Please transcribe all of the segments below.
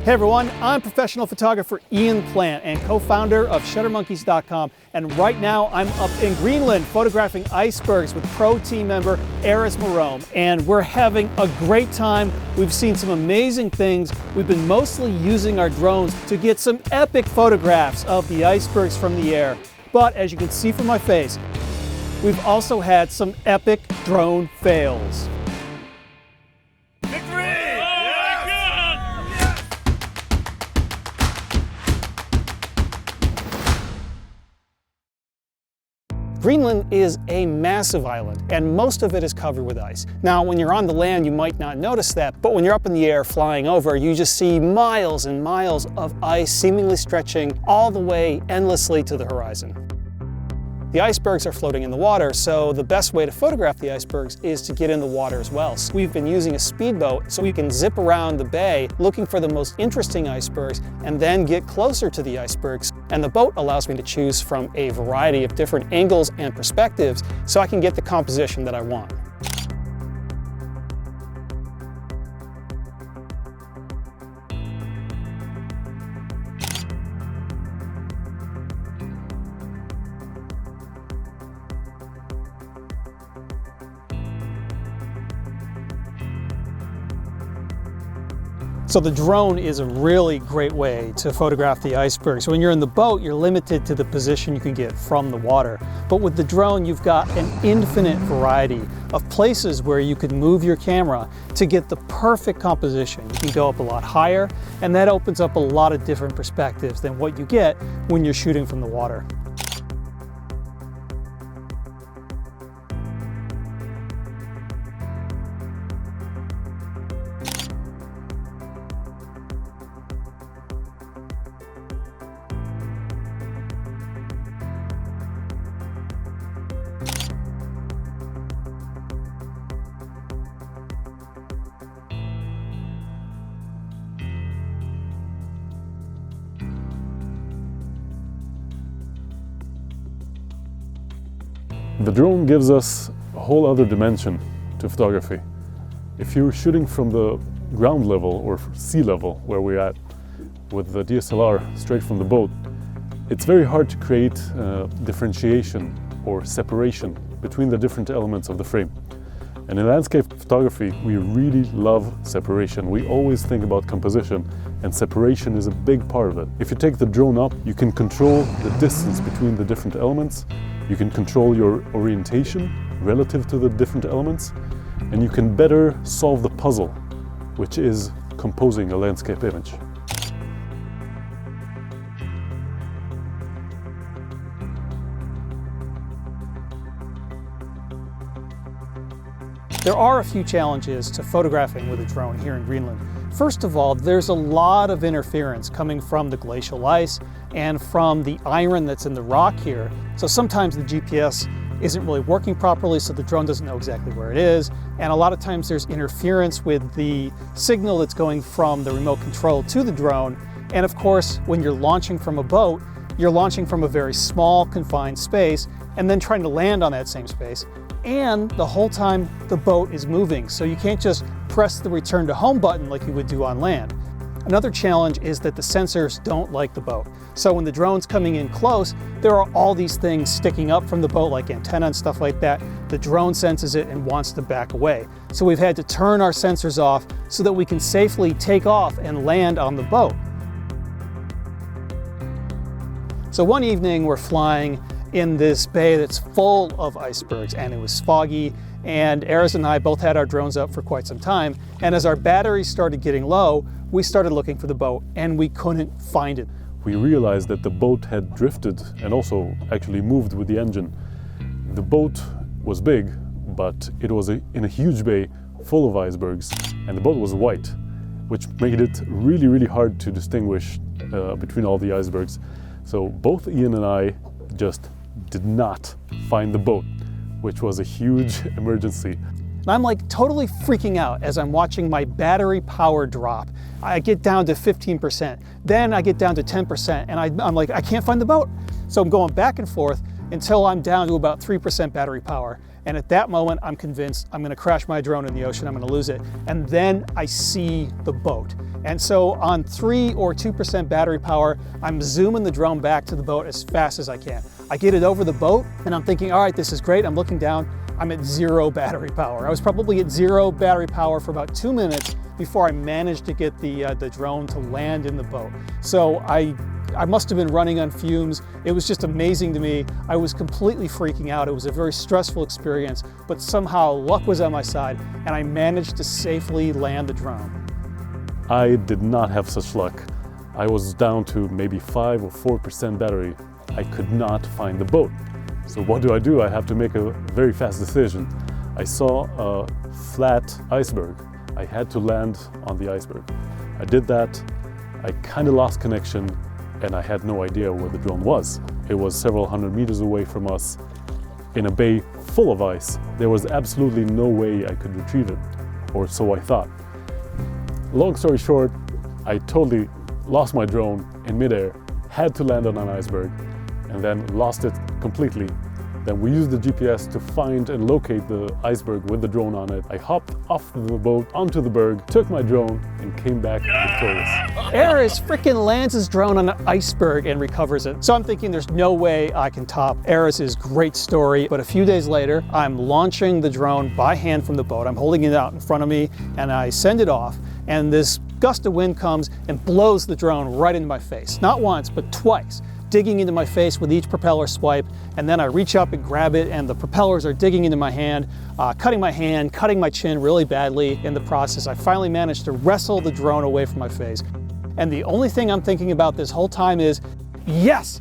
Hey everyone, I'm professional photographer Ian Plant and co-founder of Shuttermonkeys.com, and right now I'm up in Greenland photographing icebergs with pro team member Erez Marom, and we're having a great time. We've seen some amazing things. We've been mostly using our drones to get some epic photographs of the icebergs from the air, but as you can see from my face, we've also had some epic drone fails. Greenland is a massive island, and most of it is covered with ice. Now, when you're on the land, you might not notice that, but when you're up in the air flying over, you just see miles and miles of ice seemingly stretching all the way endlessly to the horizon. The icebergs are floating in the water, so the best way to photograph the icebergs is to get in the water as well. So we've been using a speedboat so we can zip around the bay looking for the most interesting icebergs and then get closer to the icebergs. And the boat allows me to choose from a variety of different angles and perspectives so I can get the composition that I want. So the drone is a really great way to photograph the iceberg. So when you're in the boat, you're limited to the position you can get from the water. But with the drone, you've got an infinite variety of places where you could move your camera to get the perfect composition. You can go up a lot higher, and that opens up a lot of different perspectives than what you get when you're shooting from the water. The drone gives us a whole other dimension to photography. If you're shooting from the ground level or sea level, where we're at with the DSLR straight from the boat, it's very hard to create differentiation or separation between the different elements of the frame. And in landscape photography, we really love separation. We always think about composition, and separation is a big part of it. If you take the drone up, you can control the distance between the different elements. You can control your orientation relative to the different elements, and you can better solve the puzzle, which is composing a landscape image. There are a few challenges to photographing with a drone here in Greenland. First of all, there's a lot of interference coming from the glacial ice and from the iron that's in the rock here. So sometimes the GPS isn't really working properly, so the drone doesn't know exactly where it is. And a lot of times there's interference with the signal that's going from the remote control to the drone. And of course, when you're launching from a boat, you're launching from a very small, confined space and then trying to land on that same space. And the whole time the boat is moving, so you can't just press the return to home button like you would do on land. Another challenge is that the sensors don't like the boat. So when the drone's coming in close, there are all these things sticking up from the boat like antenna and stuff like that. The drone senses it and wants to back away. So we've had to turn our sensors off so that we can safely take off and land on the boat. So one evening we're flying in this bay that's full of icebergs, and it was foggy, and Erez and I both had our drones up for quite some time, and as our batteries started getting low, we started looking for the boat and we couldn't find it. We realized that the boat had drifted and also actually moved with the engine. The boat was big, but it was in a huge bay full of icebergs, and the boat was white, which made it really, really hard to distinguish between all the icebergs. So both Ian and I just did not find the boat, which was a huge emergency. And I'm like totally freaking out as I'm watching my battery power drop. I get down to 15%, then I get down to 10%, and I'm like, I can't find the boat. So I'm going back and forth until I'm down to about 3% battery power. And at that moment, I'm convinced I'm gonna crash my drone in the ocean, I'm gonna lose it. And then I see the boat. And so on 3 or 2% battery power, I'm zooming the drone back to the boat as fast as I can. I get it over the boat and I'm thinking, all right, this is great. I'm looking down, I'm at 0 battery power. I was probably at 0 battery power for about 2 minutes before I managed to get the drone to land in the boat. So I must have been running on fumes. It was just amazing to me. I was completely freaking out. It was a very stressful experience, but somehow luck was on my side and I managed to safely land the drone. I did not have such luck. I was down to maybe 5 or 4% battery. I could not find the boat. So what do? I have to make a very fast decision. I saw a flat iceberg. I had to land on the iceberg. I did that. I kind of lost connection and I had no idea where the drone was. It was several hundred meters away from us in a bay full of ice. There was absolutely no way I could retrieve it, or so I thought. Long story short, I totally lost my drone in midair, had to land on an iceberg, and then lost it completely. Then we used the GPS to find and locate the iceberg with the drone on it. I hopped off the boat onto the berg, took my drone, and came back victorious. Erez freaking lands his drone on an iceberg and recovers it. So I'm thinking there's no way I can top Erez's great story. But a few days later, I'm launching the drone by hand from the boat. I'm holding it out in front of me and I send it off. And this gust of wind comes and blows the drone right into my face. Not once, but twice, digging into my face with each propeller swipe. And then I reach up and grab it and the propellers are digging into my hand, cutting my hand, cutting my chin really badly. In the process, I finally managed to wrestle the drone away from my face. And the only thing I'm thinking about this whole time is, yes,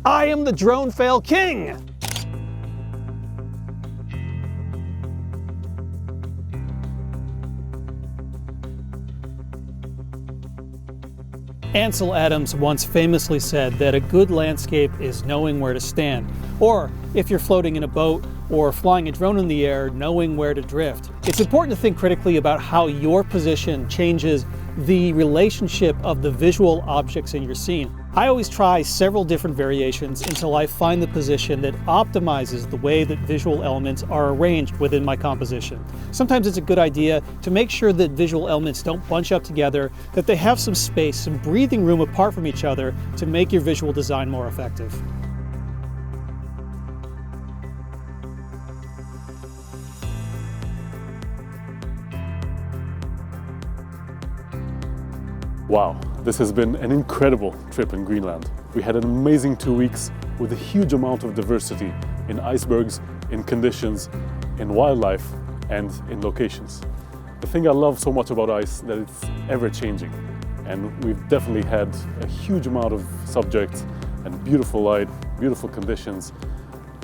I am the drone fail king. Ansel Adams once famously said that a good landscape is knowing where to stand, or if you're floating in a boat or flying a drone in the air, knowing where to drift. It's important to think critically about how your position changes the relationship of the visual objects in your scene. I always try several different variations until I find the position that optimizes the way that visual elements are arranged within my composition. Sometimes it's a good idea to make sure that visual elements don't bunch up together, that they have some space, some breathing room apart from each other to make your visual design more effective. Wow, this has been an incredible trip in Greenland. We had an amazing 2 weeks with a huge amount of diversity in icebergs, in conditions, in wildlife, and in locations. The thing I love so much about ice is that it's ever-changing, and we've definitely had a huge amount of subjects and beautiful light, beautiful conditions.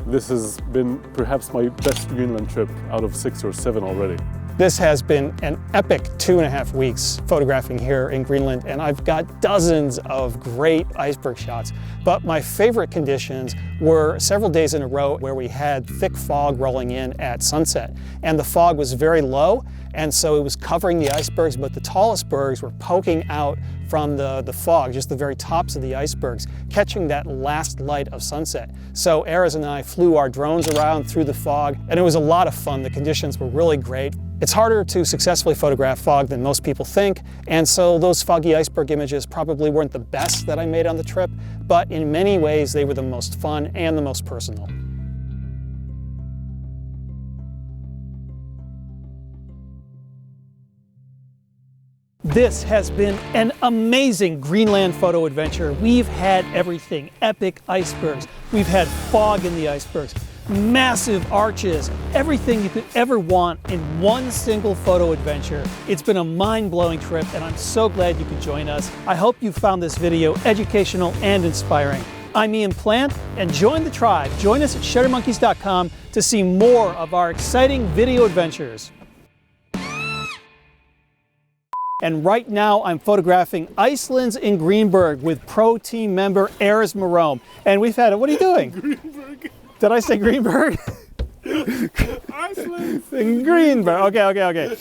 This has been perhaps my best Greenland trip out of 6 or 7 already. This has been an epic 2.5 weeks photographing here in Greenland, and I've got dozens of great iceberg shots. But my favorite conditions were several days in a row where we had thick fog rolling in at sunset. And the fog was very low, and so it was covering the icebergs, but the tallest bergs were poking out from the fog, just the very tops of the icebergs, catching that last light of sunset. So Erez and I flew our drones around through the fog, and it was a lot of fun. The conditions were really great. It's harder to successfully photograph fog than most people think, and so those foggy iceberg images probably weren't the best that I made on the trip, but in many ways they were the most fun and the most personal. This has been an amazing Greenland photo adventure. We've had everything, epic icebergs. We've had fog in the icebergs, massive arches, everything you could ever want in one single photo adventure. It's been a mind-blowing trip and I'm so glad you could join us. I hope you found this video educational and inspiring. I'm Ian Plant and join the tribe. Join us at Shuttermonkeys.com to see more of our exciting video adventures. And right now I'm photographing Iceland's in Greenberg with pro team member Erez Marom. And we've had, what are you doing? Greenberg. Did I say Greenberg? Iceland. In Greenberg, okay.